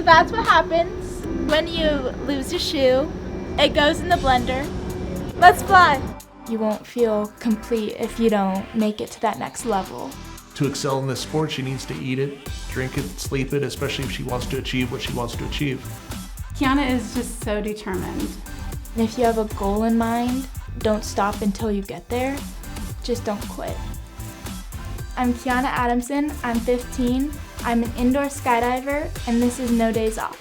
that's what happens when you lose your shoe. It goes in the blender. Let's fly. You won't feel complete if you don't make it to that next level. To excel in this sport, she needs to eat it, drink it, sleep it, especially if she wants to achieve what she wants to achieve. Kiana is just so determined. And if you have a goal in mind, don't stop until you get there. Just don't quit. I'm Kiana Adamson, I'm 15, I'm an indoor skydiver, and this is No Days Off.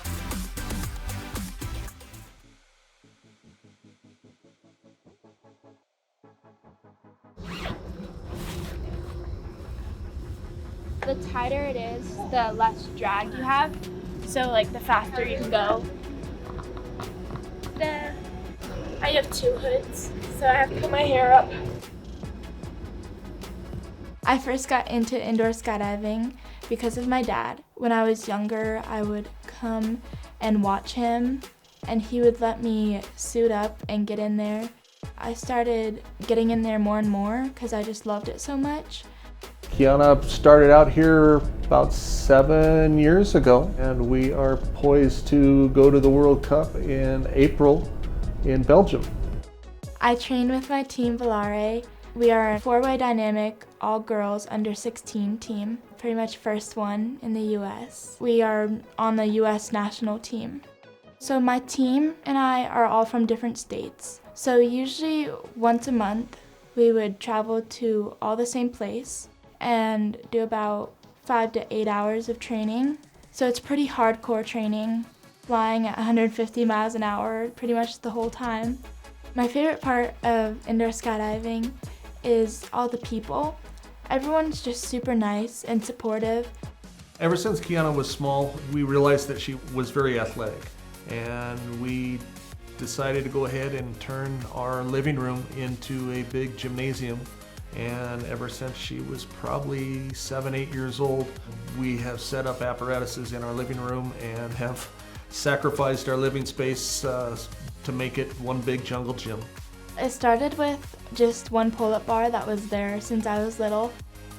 The tighter it is, the less drag you have, so like the faster you can go. Then I have 2 hoods, so I have to put my hair up. I first got into indoor skydiving because of my dad. When I was younger, I would come and watch him, and he would let me suit up and get in there. I started getting in there more and more because I just loved it so much. Kiana started out here about 7 years ago, and we are poised to go to the World Cup in April in Belgium. I train with my team Volare. We are a 4-way dynamic, all girls under 16 team, pretty much first one in the US. We are on the US national team. So my team and I are all from different states. So usually once a month, we would travel to all the same place and do about 5 to 8 hours of training. So it's pretty hardcore training, flying at 150 miles an hour pretty much the whole time. My favorite part of indoor skydiving is all the people. Everyone's just super nice and supportive. Ever since Kiana was small, we realized that she was very athletic, and we decided to go ahead and turn our living room into a big gymnasium. And ever since she was probably 7, 8 years old, we have set up apparatuses in our living room and have sacrificed our living space to make it one big jungle gym. It started with just one pull-up bar that was there since I was little,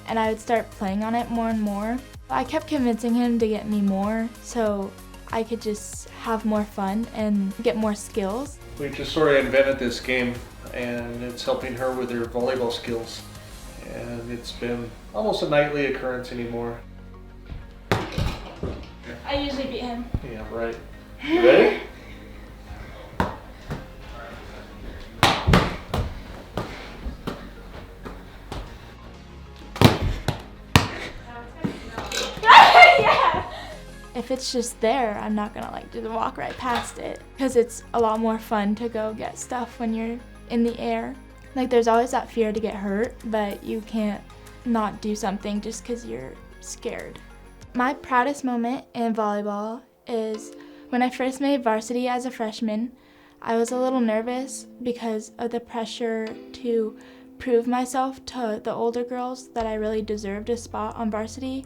and I would start playing on it more and more. I kept convincing him to get me more so I could just have more fun and get more skills. We just sort of invented this game, and it's helping her with her volleyball skills. And it's been almost a nightly occurrence anymore. I usually beat him. Yeah, right. You ready? Yeah. If it's just there, I'm not gonna just walk right past it because it's a lot more fun to go get stuff when you're in the air. There's always that fear to get hurt, but you can't not do something just because you're scared. My proudest moment in volleyball is when I first made varsity as a freshman. I was a little nervous because of the pressure to prove myself to the older girls that I really deserved a spot on varsity.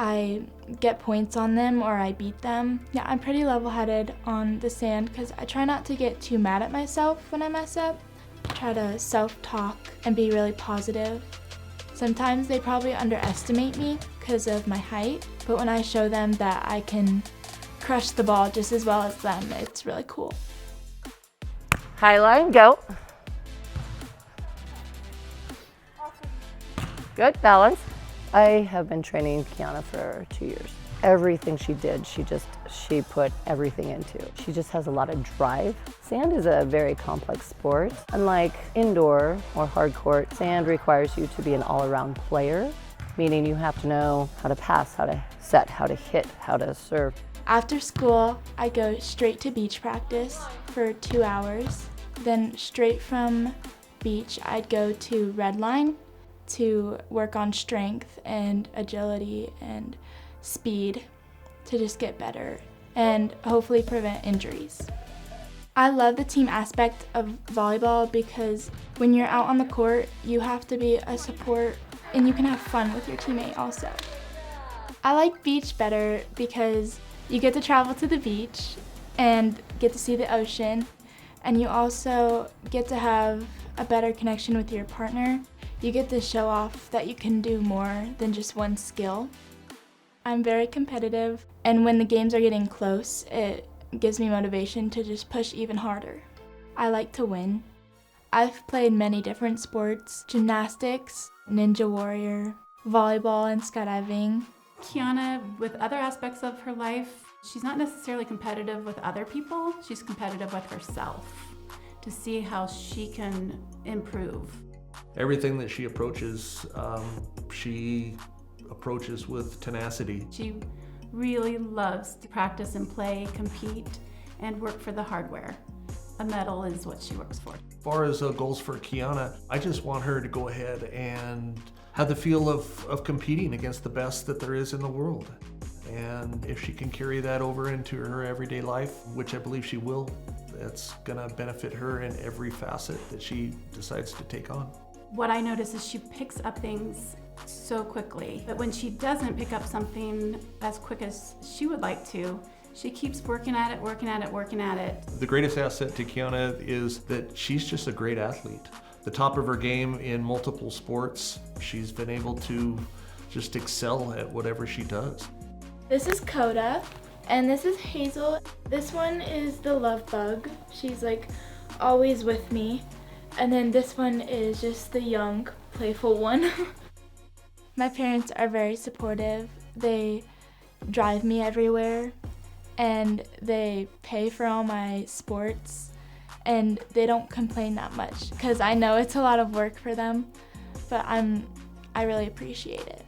I get points on them or I beat them. Yeah, I'm pretty level-headed on the sand because I try not to get too mad at myself when I mess up. Try to self-talk and be really positive. Sometimes they probably underestimate me because of my height, but when I show them that I can crush the ball just as well as them, it's really cool. High line, go. Good, balance. I have been training Kiana for 2 years. Everything she did, she put everything into. She just has a lot of drive. Sand is a very complex sport. Unlike indoor or hard court, sand requires you to be an all-around player, meaning you have to know how to pass, how to set, how to hit, how to serve. After school, I go straight to beach practice for 2 hours. Then straight from beach, I'd go to red line to work on strength and agility and speed to just get better and hopefully prevent injuries. I love the team aspect of volleyball because when you're out on the court, you have to be a support and you can have fun with your teammate also. I like beach better because you get to travel to the beach and get to see the ocean, and you also get to have a better connection with your partner. You get to show off that you can do more than just one skill. I'm very competitive And when the games are getting close, it gives me motivation to just push even harder. I like to win. I've played many different sports: gymnastics, Ninja Warrior, volleyball, and skydiving. Kiana, with other aspects of her life, she's not necessarily competitive with other people, she's competitive with herself to see how she can improve. Everything that she approaches with tenacity. She really loves to practice and play, compete, and work for the hardware. A medal is what she works for. As far as goals for Kiana, I just want her to go ahead and have the feel of competing against the best that there is in the world. And if she can carry that over into her everyday life, which I believe she will, that's gonna benefit her in every facet that she decides to take on. What I notice is she picks up things so quickly, but when she doesn't pick up something as quick as she would like to, she keeps working at it, working at it, working at it. The greatest asset to Kiana is that she's just a great athlete. The top of her game in multiple sports. She's been able to just excel at whatever she does. This is Coda, and this is Hazel. This one is the love bug. She's like always with me. And then this one is just the young, playful one. My parents are very supportive. They drive me everywhere, and they pay for all my sports, and they don't complain that much because I know it's a lot of work for them, but I really appreciate it.